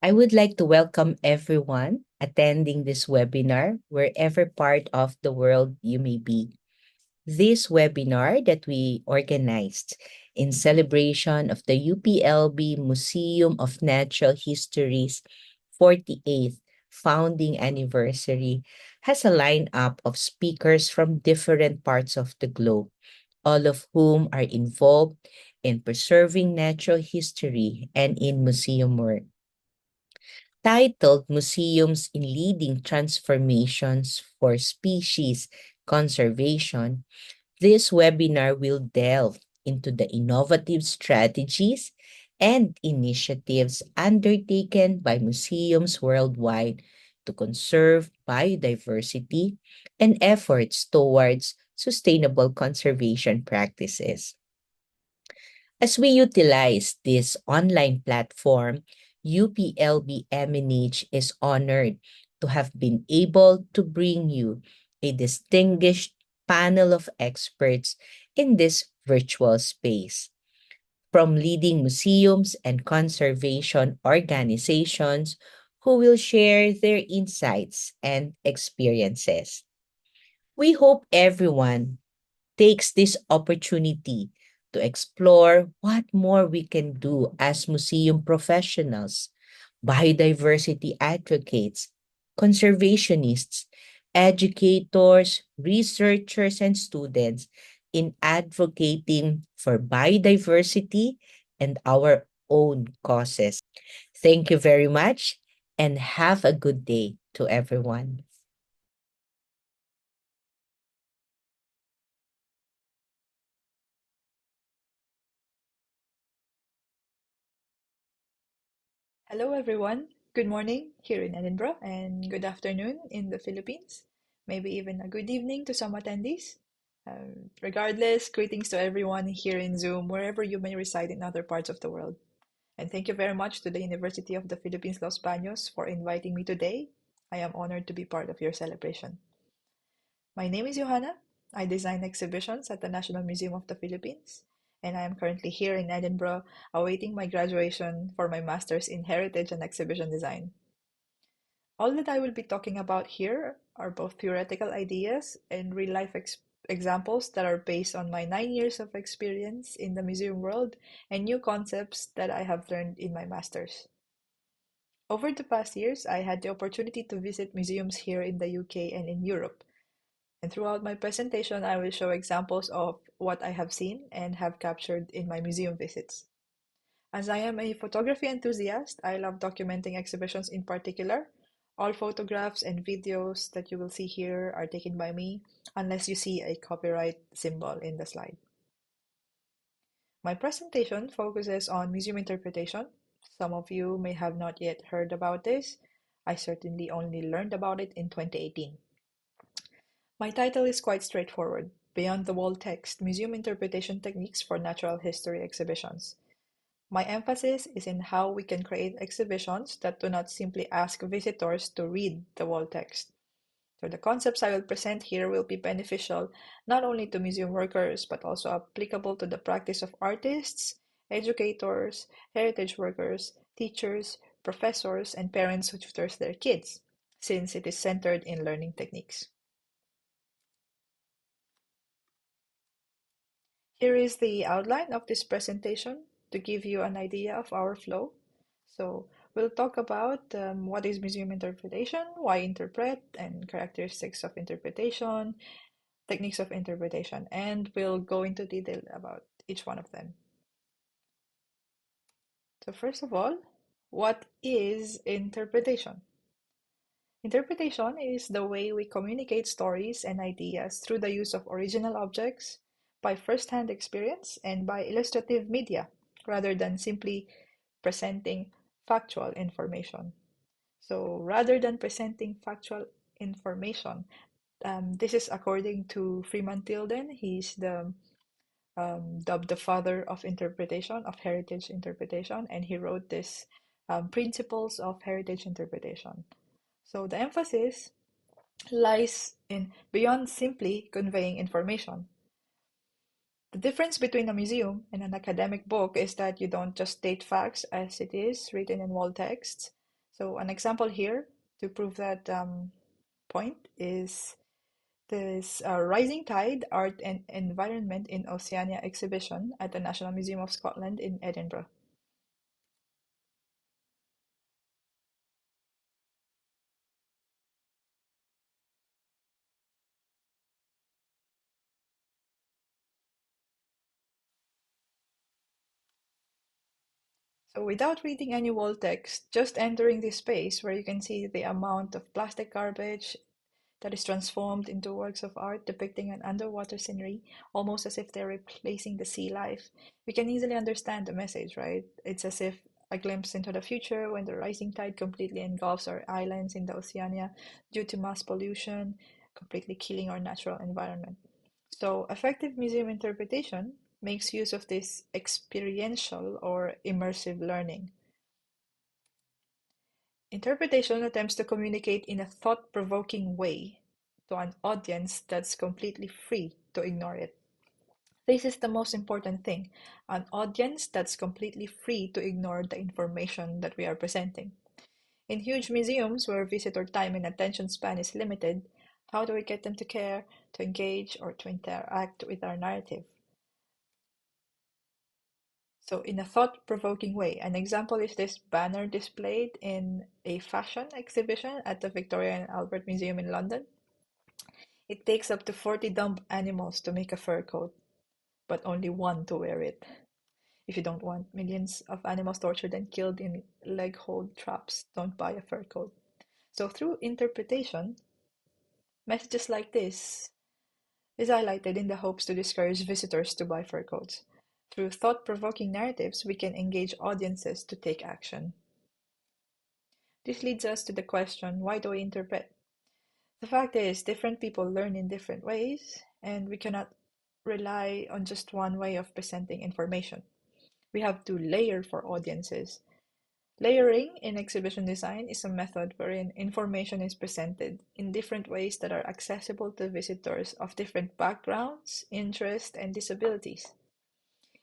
I would like to welcome everyone attending this webinar, wherever part of the world you may be. This webinar that we organized in celebration of the UPLB Museum of Natural History's 48th founding anniversary has a lineup of speakers from different parts of the globe, all of whom are involved in preserving natural history and in museum work. Titled Museums in Leading Transformations for Species Conservation, this webinar will delve into the innovative strategies and initiatives undertaken by museums worldwide to conserve biodiversity and efforts towards sustainable conservation practices. As we utilize this online platform, UPLB MNH is honored to have been able to bring you a distinguished panel of experts in this virtual space. From leading museums and conservation organizations who will share their insights and experiences. We hope everyone takes this opportunity to explore what more we can do as museum professionals, biodiversity advocates, conservationists, educators, researchers, and students in advocating for biodiversity and our own causes. Thank you very much and have a good day to everyone. Hello, everyone. Good morning here in Edinburgh and good afternoon in the Philippines. Maybe even a good evening to some attendees. Regardless, greetings to everyone here in Zoom, wherever you may reside in other parts of the world. And thank you very much to the University of the Philippines Los Baños for inviting me today. I am honored to be part of your celebration. My name is Yohana. I design exhibitions at the National Museum of the Philippines, and I am currently here in Edinburgh awaiting my graduation for my master's in Heritage and Exhibition Design. All that I will be talking about here are both theoretical ideas and real life examples that are based on my 9 years of experience in the museum world and new concepts that I have learned in my master's. Over the past years, I had the opportunity to visit museums here in the UK and in Europe. And throughout my presentation, I will show examples of what I have seen and have captured in my museum visits. As I am a photography enthusiast, I love documenting exhibitions in particular. All photographs and videos that you will see here are taken by me, unless you see a copyright symbol in the slide. My presentation focuses on museum interpretation. Some of you may have not yet heard about this. I certainly only learned about it in 2018. My title is quite straightforward: Beyond the Wall Text, Museum Interpretation Techniques for Natural History Exhibitions. My emphasis is in how we can create exhibitions that do not simply ask visitors to read the wall text. So the concepts I will present here will be beneficial not only to museum workers, but also applicable to the practice of artists, educators, heritage workers, teachers, professors, and parents who tutors their kids, since it is centered in learning techniques. Here is the outline of this presentation to give you an idea of our flow. So we'll talk about what is museum interpretation, why interpret, and characteristics of interpretation, techniques of interpretation, and we'll go into detail about each one of them. So first of all, what is interpretation? Interpretation is the way we communicate stories and ideas through the use of original objects, by first-hand experience, and by illustrative media, rather than simply presenting factual information. So rather than presenting factual information, this is according to Freeman Tilden. He's dubbed the father of interpretation, of heritage interpretation, and he wrote this Principles of Heritage Interpretation. So the emphasis lies in beyond simply conveying information. The difference between a museum and an academic book is that you don't just state facts as it is written in wall texts, So an example here to prove that point is this Rising Tide Art and Environment in Oceania exhibition at the National Museum of Scotland in Edinburgh. So without reading any wall text, just entering this space where you can see the amount of plastic garbage that is transformed into works of art depicting an underwater scenery, almost as if they're replacing the sea life. We can easily understand the message, right? It's as if a glimpse into the future when the rising tide completely engulfs our islands in the Oceania due to mass pollution, completely killing our natural environment. So, effective museum interpretation makes use of this experiential or immersive learning. Interpretation attempts to communicate in a thought-provoking way to an audience that's completely free to ignore it. This is the most important thing, an audience that's completely free to ignore the information that we are presenting. In huge museums where visitor time and attention span is limited, how do we get them to care, to engage, or to interact with our narrative? So, in a thought-provoking way, an example is this banner displayed in a fashion exhibition at the Victoria and Albert Museum in London. It takes up to 40 dumb animals to make a fur coat, but only one to wear it. If you don't want millions of animals tortured and killed in leg hold traps, don't buy a fur coat. So, through interpretation, messages like this is highlighted in the hopes to discourage visitors to buy fur coats. Through thought-provoking narratives, we can engage audiences to take action. This leads us to the question, why do we interpret? The fact is, different people learn in different ways, and we cannot rely on just one way of presenting information. We have to layer for audiences. Layering in exhibition design is a method wherein information is presented in different ways that are accessible to visitors of different backgrounds, interests, and disabilities.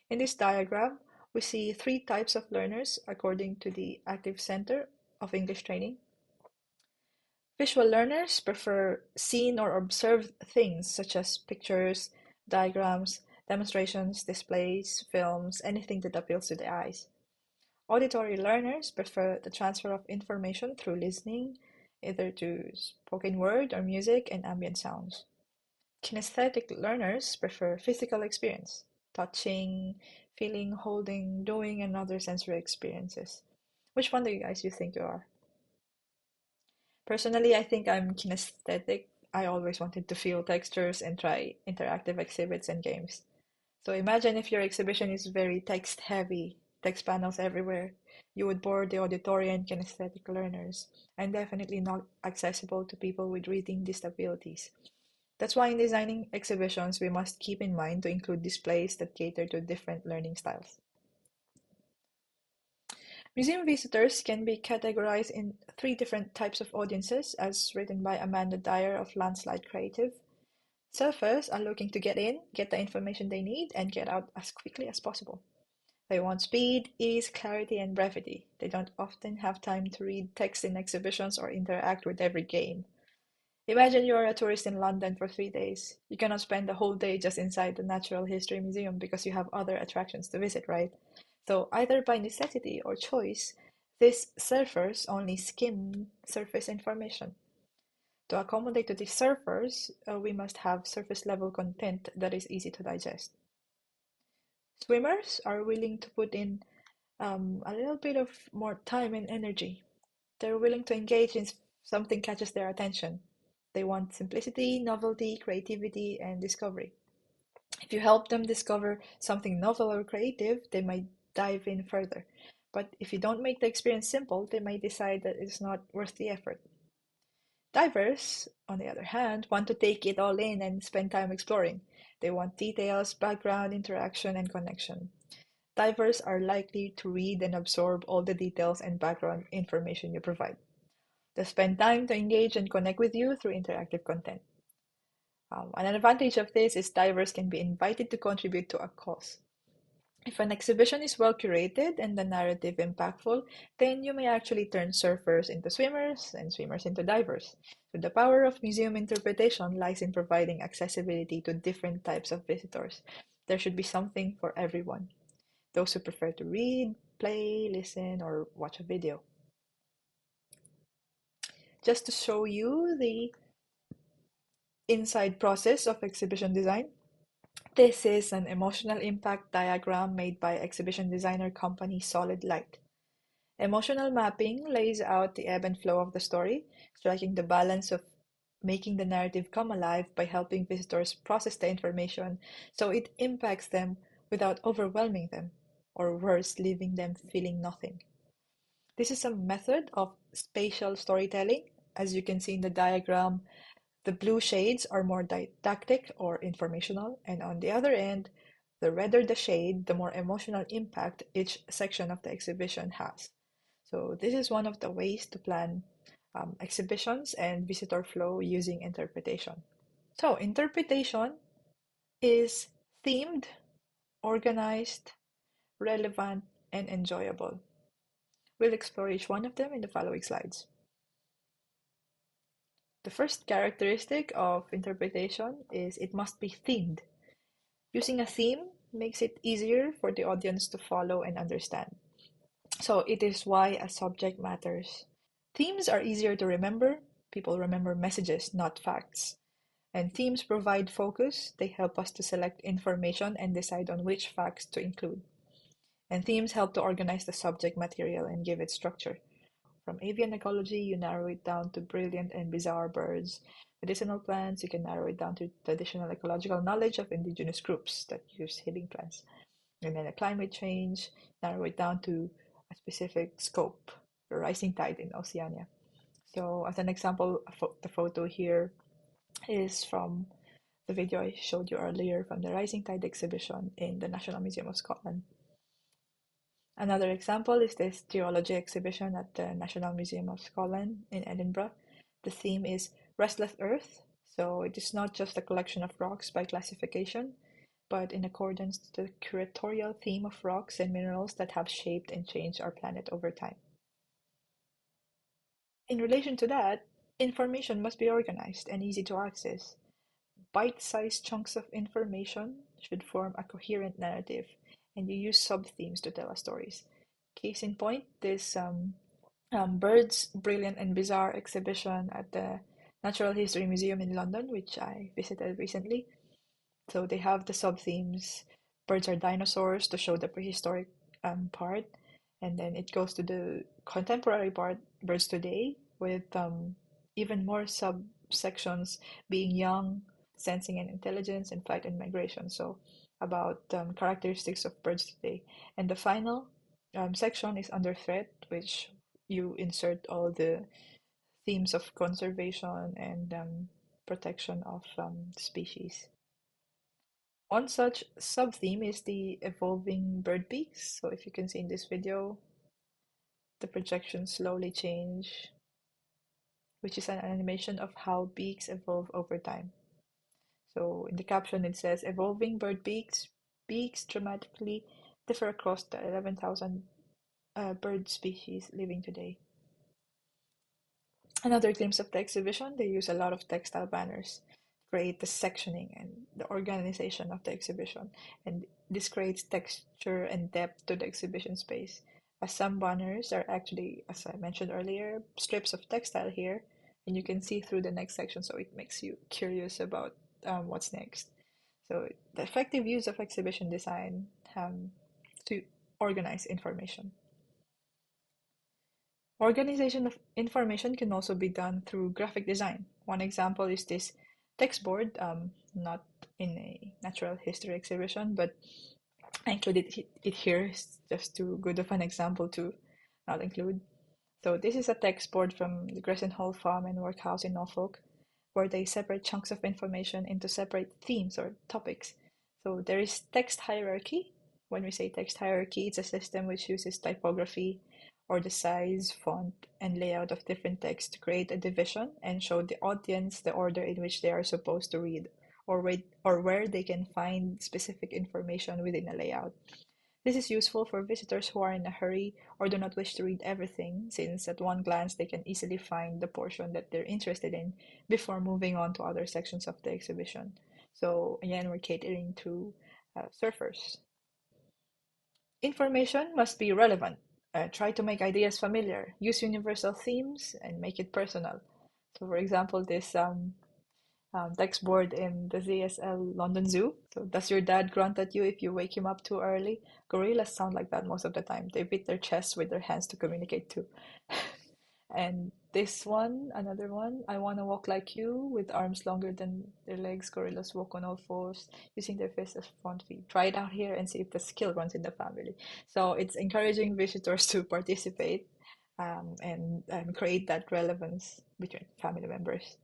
In this diagram, we see three types of learners according to the Active Center of English Training. Visual learners prefer seen or observed things such as pictures, diagrams, demonstrations, displays, films, anything that appeals to the eyes. Auditory learners prefer the transfer of information through listening, either to spoken word or music and ambient sounds. Kinesthetic learners prefer physical experience, touching, feeling, holding, doing, and other sensory experiences. Which one do you guys you think you are? Personally, I think I'm kinesthetic. I always wanted to feel textures and try interactive exhibits and games. So imagine if your exhibition is very text heavy, text panels everywhere. You would bore the auditory and kinesthetic learners, and definitely not accessible to people with reading disabilities. That's why in designing exhibitions, we must keep in mind to include displays that cater to different learning styles. Museum visitors can be categorized in three different types of audiences, as written by Amanda Dyer of Landslide Creative. Surfers are looking to get in, get the information they need, and get out as quickly as possible. They want speed, ease, clarity, and brevity. They don't often have time to read text in exhibitions or interact with every game. Imagine you're a tourist in London for 3 days. You cannot spend the whole day just inside the Natural History Museum because you have other attractions to visit, right? So, either by necessity or choice, these surfers only skim surface information. To accommodate to these surfers, we must have surface level content that is easy to digest. Swimmers are willing to put in a little bit of more time and energy. They're willing to engage in something catches their attention. They want simplicity, novelty, creativity, and discovery. If you help them discover something novel or creative, they might dive in further. But if you don't make the experience simple, they might decide that it's not worth the effort. Divers, on the other hand, want to take it all in and spend time exploring. They want details, background, interaction, and connection. Divers are likely to read and absorb all the details and background information you provide. They spend time to engage and connect with you through interactive content. An advantage of this is divers can be invited to contribute to a cause. If an exhibition is well curated and the narrative impactful, then you may actually turn surfers into swimmers and swimmers into divers. So the power of museum interpretation lies in providing accessibility to different types of visitors. There should be something for everyone. Those who prefer to read, play, listen, or watch a video. Just to show you the inside process of exhibition design, this is an emotional impact diagram made by exhibition designer company Solid Light. Emotional mapping lays out the ebb and flow of the story, striking the balance of making the narrative come alive by helping visitors process the information so it impacts them without overwhelming them, or worse, leaving them feeling nothing. This is a method of spatial storytelling. As you can see in the diagram, the blue shades are more didactic or informational, and on the other end, the redder the shade, the more emotional impact each section of the exhibition has. So this is one of the ways to plan exhibitions and visitor flow using interpretation. So interpretation is themed, organized, relevant, and enjoyable. We'll explore each one of them in the following slides. The first characteristic of interpretation is it must be themed. Using a theme makes it easier for the audience to follow and understand. So it is why a subject matters. Themes are easier to remember. People remember messages, not facts. And themes provide focus. They help us to select information and decide on which facts to include. And themes help to organize the subject material and give it structure. From avian ecology, you narrow it down to brilliant and bizarre birds. Medicinal plants, you can narrow it down to traditional ecological knowledge of indigenous groups that use healing plants. And then a climate change, narrow it down to a specific scope, the rising tide in Oceania. So as an example, the photo here is from the video I showed you earlier from the Rising Tide exhibition in the National Museum of Scotland. Another example is this geology exhibition at the National Museum of Scotland in Edinburgh. The theme is Restless Earth, so it is not just a collection of rocks by classification, but in accordance to the curatorial theme of rocks and minerals that have shaped and changed our planet over time. In relation to that, information must be organized and easy to access. Bite-sized chunks of information should form a coherent narrative, and you use sub-themes to tell stories. Case in point, this Birds, Brilliant and Bizarre exhibition at the Natural History Museum in London, which I visited recently. So they have the sub-themes. Birds are dinosaurs to show the prehistoric part, and then it goes to the contemporary part, birds today, with even more subsections being young, sensing and intelligence, and flight and migration. So about characteristics of birds today. And the final section is under threat, which you insert all the themes of conservation and protection of species. One such sub-theme is the evolving bird beaks. So if you can see in this video, the projections slowly change, which is an animation of how beaks evolve over time. So in the caption it says, evolving bird beaks, beaks dramatically differ across the 11,000 bird species living today. Another glimpse of the exhibition, they use a lot of textile banners to create the sectioning and the organization of the exhibition. And this creates texture and depth to the exhibition space. As some banners are actually, as I mentioned earlier, strips of textile here, and you can see through the next section, so it makes you curious about what's next. So the effective use of exhibition design to organize information. Organization of information can also be done through graphic design. One example is this text board, not in a natural history exhibition, but I included it here just too good of an example to not include. So this is a text board from the Grayson Hall Farm and Workhouse in Norfolk, where they separate chunks of information into separate themes or topics. So there is text hierarchy. When we say text hierarchy, it's a system which uses typography or the size, font, and layout of different text to create a division and show the audience the order in which they are supposed to read or where they can find specific information within a layout. This is useful for visitors who are in a hurry or do not wish to read everything, since at one glance they can easily find the portion that they're interested in before moving on to other sections of the exhibition. So again, we're catering to surfers. Information must be relevant. Try to make ideas familiar. Use universal themes and make it personal. So, for example, this text board in the ZSL London Zoo. So, does your dad grunt at you if you wake him up too early? Gorillas sound like that most of the time. They beat their chests with their hands to communicate too. And this one, another one, I want to walk like you with arms longer than their legs. Gorillas walk on all fours using their fists as front feet. Try it out here and see if the skill runs in the family. So it's encouraging visitors to participate and create that relevance between family members.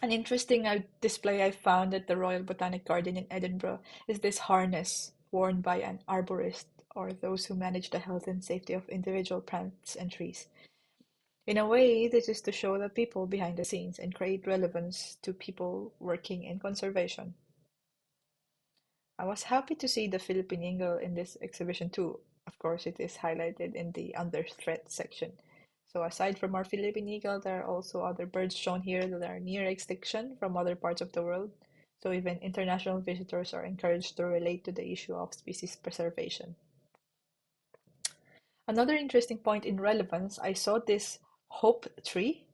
An interesting display I found at the Royal Botanic Garden in Edinburgh is this harness worn by an arborist or those who manage the health and safety of individual plants and trees. In a way, this is to show the people behind the scenes and create relevance to people working in conservation. I was happy to see the Philippine eagle in this exhibition too. Of course, it is highlighted in the under threat section. So aside from our Philippine eagle, there are also other birds shown here that are near extinction from other parts of the world. So even international visitors are encouraged to relate to the issue of species preservation. Another interesting point in relevance, I saw this hope tree.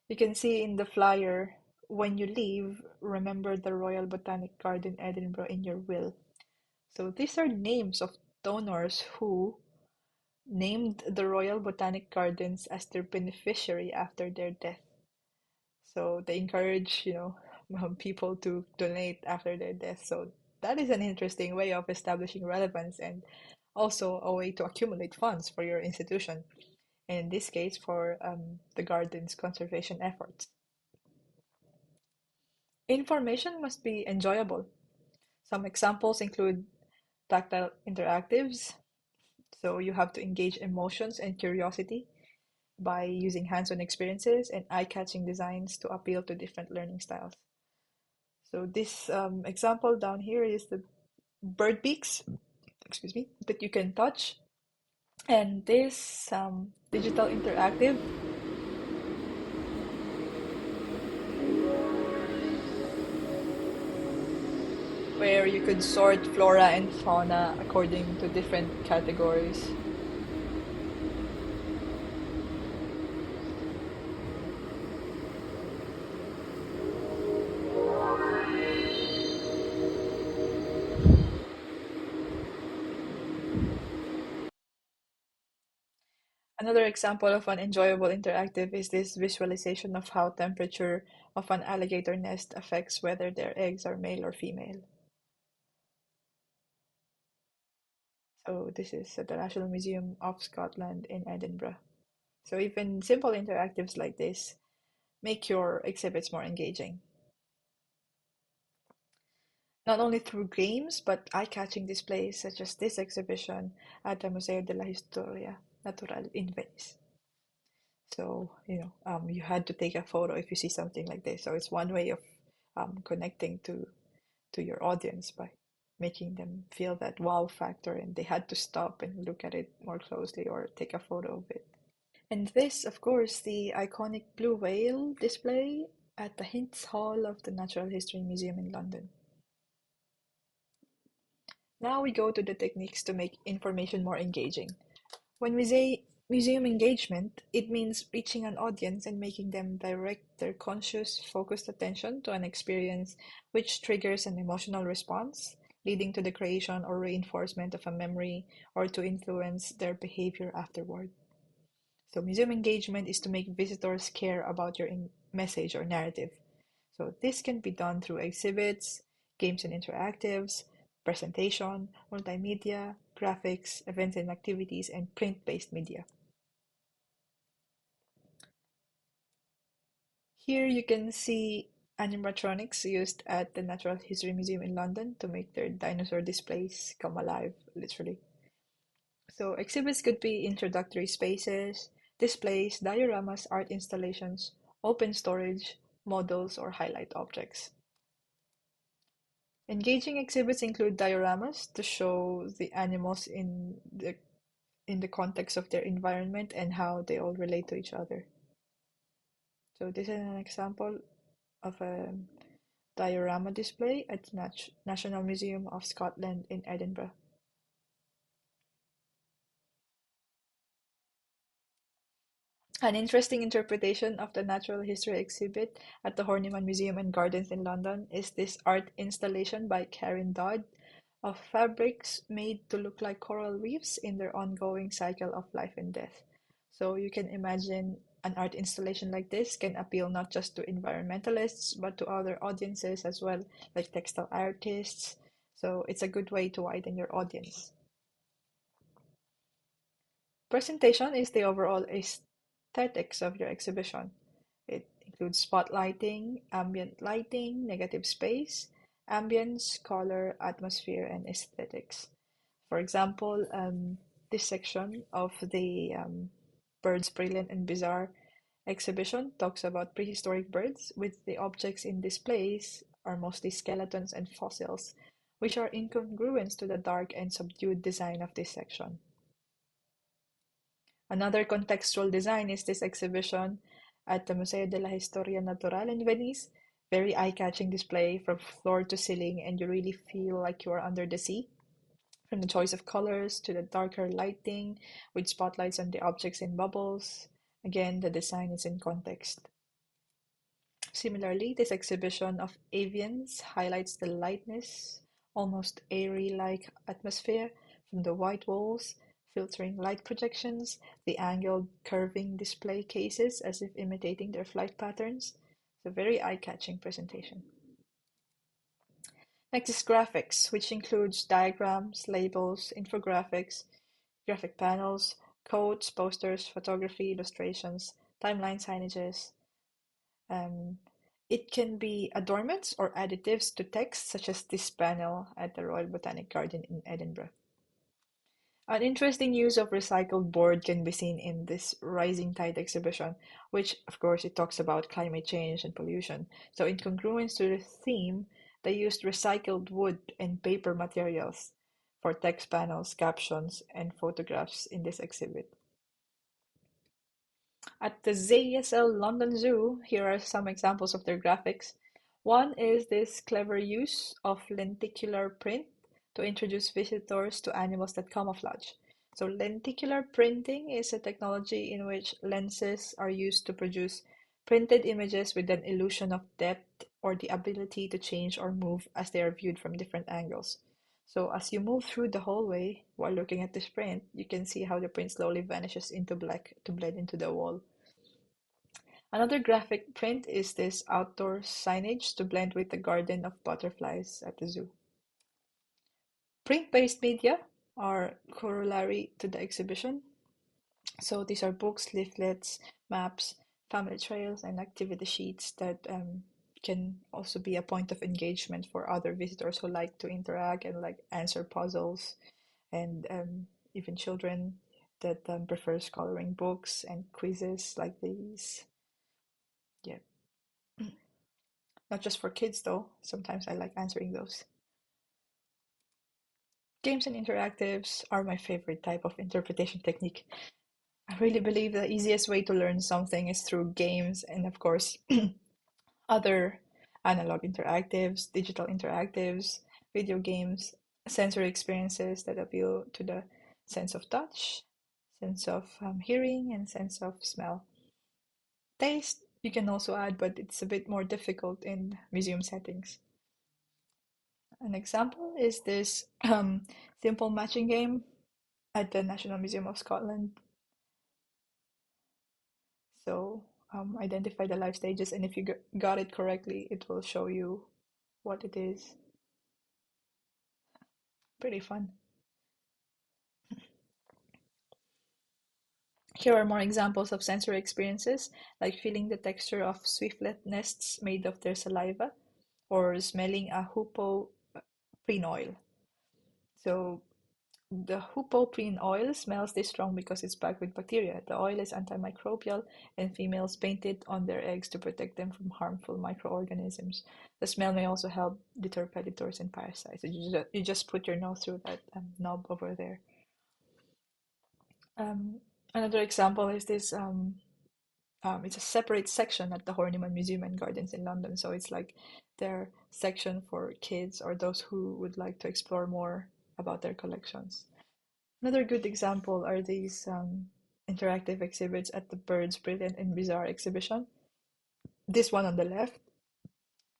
You can see in the flyer, when you leave, remember the Royal Botanic Garden Edinburgh in your will. So these are names of donors who named the Royal Botanic Gardens as their beneficiary after their death. So they encourage, people to donate after their death. So that is an interesting way of establishing relevance and also a way to accumulate funds for your institution, and in this case for the garden's conservation efforts. Information must be enjoyable. Some examples include tactile interactives, so you have to engage emotions and curiosity by using hands-on experiences and eye-catching designs to appeal to different learning styles. So this example down here is the bird beaks, excuse me, that you can touch, and this digital interactive where you could sort flora and fauna according to different categories. Another example of an enjoyable interactive is this visualization of how temperature of an alligator nest affects whether their eggs are male or female. So this is at the National Museum of Scotland in Edinburgh. So even simple interactives like this make your exhibits more engaging. Not only through games, but eye-catching displays such as this exhibition at the Museo della Historia Natural in Venice. So, you had to take a photo if you see something like this. So it's one way of connecting to your audience by making them feel that wow factor, and they had to stop and look at it more closely or take a photo of it. And this, of course, the iconic blue whale display at the Hints Hall of the Natural History Museum in London. Now we go to the techniques to make information more engaging. When we say museum engagement, it means reaching an audience and making them direct their conscious, focused attention to an experience which triggers an emotional response, leading to the creation or reinforcement of a memory or to influence their behavior afterward. So, museum engagement is to make visitors care about your message or narrative. So, this can be done through exhibits, games and interactives, presentation, multimedia, graphics, events and activities, and print-based media. Here you can see animatronics used at the Natural History Museum in London to make their dinosaur displays come alive, literally. So exhibits could be introductory spaces, displays, dioramas, art installations, open storage, models, or highlight objects. Engaging exhibits include dioramas to show the animals in the context of their environment and how they all relate to each other. So this is an example of a diorama display at the National Museum of Scotland in Edinburgh. An interesting interpretation of the natural history exhibit at the Horniman Museum and Gardens in London is this art installation by Karen Dodd of fabrics made to look like coral reefs in their ongoing cycle of life and death. So you can imagine an art installation like this can appeal not just to environmentalists but to other audiences as well, like textile artists. So it's a good way to widen your audience. Presentation is the overall aesthetics of your exhibition. It includes spotlighting, ambient lighting, negative space, ambience, color, atmosphere, and aesthetics. For example, this section of the Birds Brilliant and Bizarre exhibition talks about prehistoric birds, with the objects in displays are mostly skeletons and fossils, which are incongruent to the dark and subdued design of this section. Another contextual design is this exhibition at the Museo de la Historia Natural in Venice. Very eye-catching display from floor to ceiling, and you really feel like you are under the sea. From the choice of colors to the darker lighting with spotlights on the objects in bubbles. Again, the design is in context. Similarly, this exhibition of avians highlights the lightness, almost airy-like atmosphere from the white walls, filtering light projections, the angled curving display cases as if imitating their flight patterns. It's a very eye-catching presentation. Next is graphics, which includes diagrams, labels, infographics, graphic panels, quotes, posters, photography, illustrations, timeline signages. Um, it can be adornments or additives to text, such as this panel at the Royal Botanic Garden in Edinburgh. An interesting use of recycled board can be seen in this Rising Tide exhibition, which, of course, it talks about climate change and pollution. So, in congruence to the theme, they used recycled wood and paper materials for text panels, captions, and photographs in this exhibit. At the ZSL London Zoo, here are some examples of their graphics. One is this clever use of lenticular print to introduce visitors to animals that camouflage. So lenticular printing is a technology in which lenses are used to produce printed images with an illusion of depth or the ability to change or move as they are viewed from different angles. So as you move through the hallway while looking at this print, you can see how the print slowly vanishes into black to blend into the wall. Another graphic print is this outdoor signage to blend with the garden of butterflies at the zoo. Print-based media are corollary to the exhibition. So these are books, leaflets, maps, family trails, and activity sheets that can also be a point of engagement for other visitors who like to interact and like answer puzzles, and even children that prefers coloring books and quizzes like these. Yeah. Not just for kids though, sometimes I like answering those. Games and interactives are my favorite type of interpretation technique. I really believe the easiest way to learn something is through games and, of course, other analog interactives, digital interactives, video games, sensory experiences that appeal to the sense of touch, sense of hearing, and sense of smell. Taste, you can also add, but it's a bit more difficult in museum settings. An example is this simple matching game at the National Museum of Scotland. So identify the life stages, and if you got it correctly, it will show you what it is. Pretty fun. Here are more examples of sensory experiences, like feeling the texture of swiftlet nests made of their saliva, or smelling a hoopoe preen oil. So The hupoprene oil smells this strong because it's packed with bacteria. The oil is antimicrobial, and females paint it on their eggs to protect them from harmful microorganisms. The smell may also help deter predators and parasites. You just put your nose through that knob over there. Um, Another example is this. It's a separate section at the Horniman Museum and Gardens in London. So it's like their section for kids or those who would like to explore more about their collections. Another good example are these interactive exhibits at the Birds Brilliant and Bizarre exhibition. This one on the left,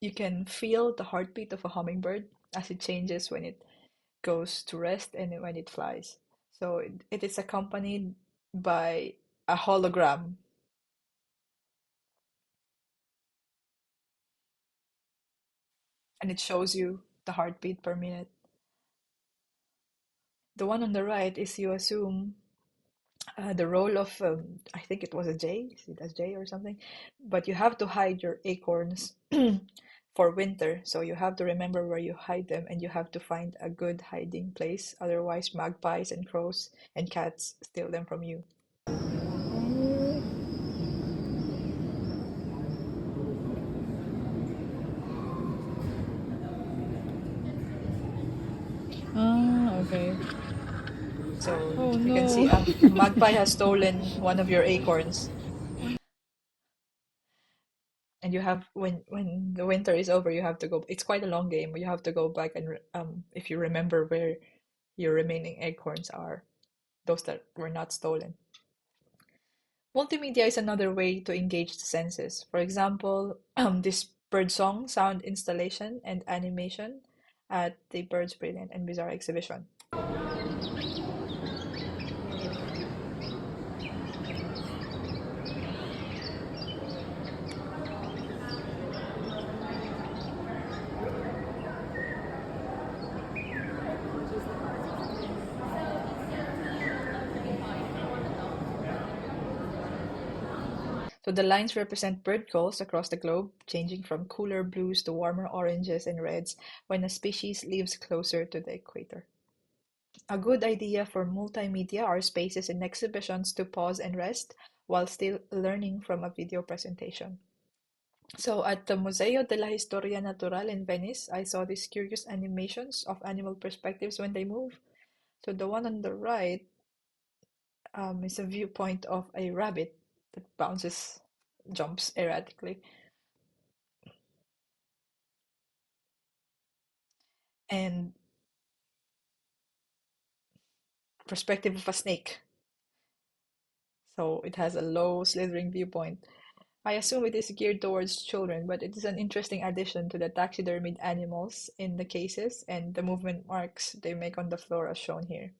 you can feel the heartbeat of a hummingbird as it changes when it goes to rest and when it flies. So it is accompanied by a hologram, and it shows you the heartbeat per minute. The one on the right is you assume the role of, I think it was a jay, is it a jay or something? But you have to hide your acorns for winter, so you have to remember where you hide them and you have to find a good hiding place. Otherwise, magpies and crows and cats steal them from you. Ah, okay. So Oh you can see no. a magpie has stolen one of your acorns, and you have when the winter is over, you have to go. It's quite a long game, but you have to go back and if you remember where your remaining acorns are, those that were not stolen. Multimedia is another way to engage the senses. For example, this birdsong sound installation and animation at the Birds Brilliant and Bizarre exhibition. So the lines represent bird calls across the globe, changing from cooler blues to warmer oranges and reds when a species lives closer to the equator. A good idea for multimedia are spaces in exhibitions to pause and rest while still learning from a video presentation. So at the Museo della Historia Natural in Venice, I saw these curious animations of animal perspectives when they move. So the one on the right is a viewpoint of a rabbit that bounces, jumps erratically, and perspective of a snake. So it has a low, slithering viewpoint. I assume it is geared towards children, but it is an interesting addition to the taxidermied animals in the cases and the movement marks they make on the floor as shown here.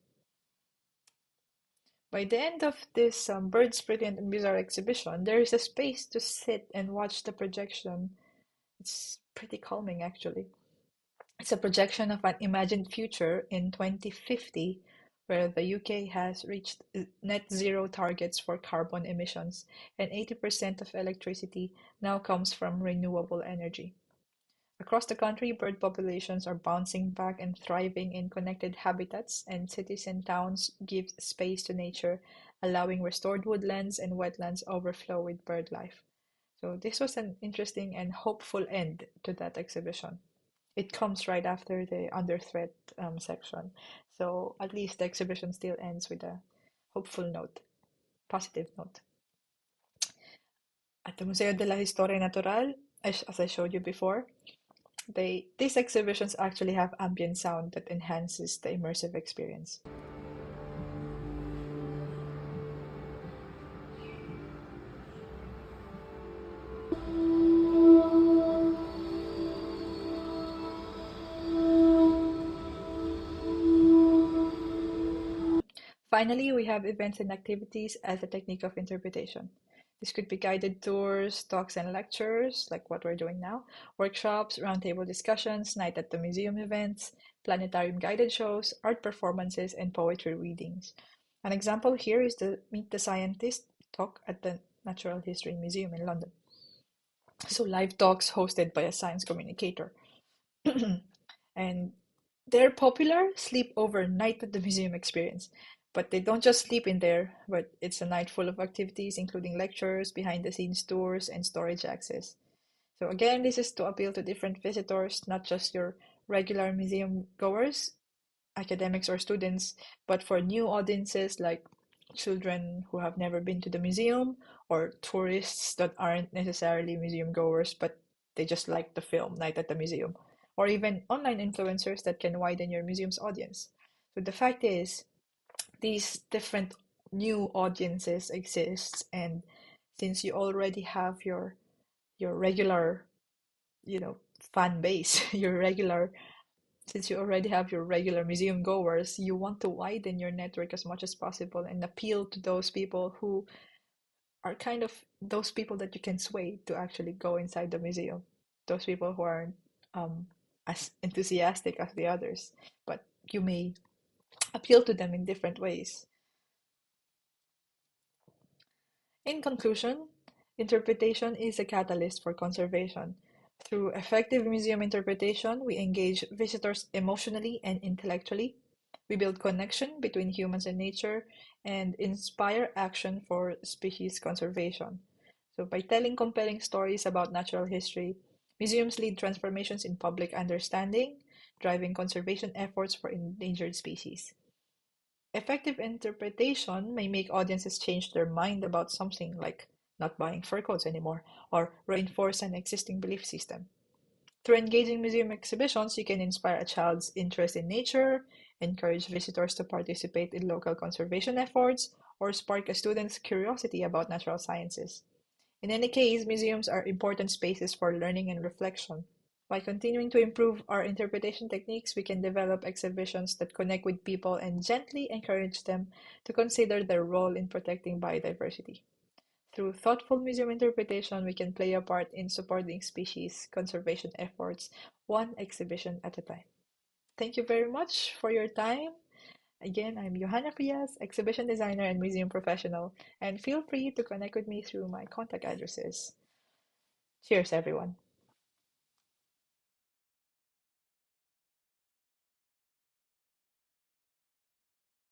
By the end of this Birds Brilliant and Bizarre exhibition, there is a space to sit and watch the projection. It's pretty calming, actually. It's a projection of an imagined future in 2050 where the UK has reached net zero targets for carbon emissions, and 80% of electricity now comes from renewable energy. Across the country, bird populations are bouncing back and thriving in connected habitats, and cities and towns give space to nature, allowing restored woodlands and wetlands overflow with bird life. So this was an interesting and hopeful end to that exhibition. It comes right after the under threat section. So at least the exhibition still ends with a hopeful note, positive note. At the Museo de la Historia Natural, as I showed you before, these exhibitions actually have ambient sound that enhances the immersive experience. Finally, we have events and activities as a technique of interpretation. This could be guided tours, talks and lectures, like what we're doing now, workshops, roundtable discussions, night at the museum events, planetarium guided shows, art performances, and poetry readings. An example here is the Meet the Scientist talk at the Natural History Museum in London. So live talks hosted by a science communicator. And They're popular sleep overnight at the museum experience. But they don't just sleep in there, but it's a night full of activities, including lectures, behind the scenes tours, and storage access. So again, this is to appeal to different visitors, not just your regular museum goers, academics or students, but for new audiences like children who have never been to the museum or tourists that aren't necessarily museum goers, but they just like the film Night at the Museum, or even online influencers that can widen your museum's audience. So the fact is, these different new audiences exist, and since you already have your regular, you know, fan base, your regular since you already have your regular museum goers, you want to widen your network as much as possible and appeal to those people who are kind of those people that you can sway to actually go inside the museum. Those people who aren't um, as enthusiastic as the others, but you may appeal to them in different ways. In conclusion, interpretation is a catalyst for conservation. Through effective museum interpretation, we engage visitors emotionally and intellectually. We build connection between humans and nature and inspire action for species conservation. So, by telling compelling stories about natural history, museums lead transformations in public understanding, driving conservation efforts for endangered species. Effective interpretation may make audiences change their mind about something like not buying fur coats anymore or reinforce an existing belief system. Through engaging museum exhibitions, you can inspire a child's interest in nature, encourage visitors to participate in local conservation efforts, or spark a student's curiosity about natural sciences. In any case, museums are important spaces for learning and reflection. By continuing to improve our interpretation techniques, we can develop exhibitions that connect with people and gently encourage them to consider their role in protecting biodiversity. Through thoughtful museum interpretation, we can play a part in supporting species conservation efforts, one exhibition at a time. Thank you very much for your time. Again, I'm Yohana Frias, exhibition designer and museum professional, and feel free to connect with me through my contact addresses. Cheers, everyone.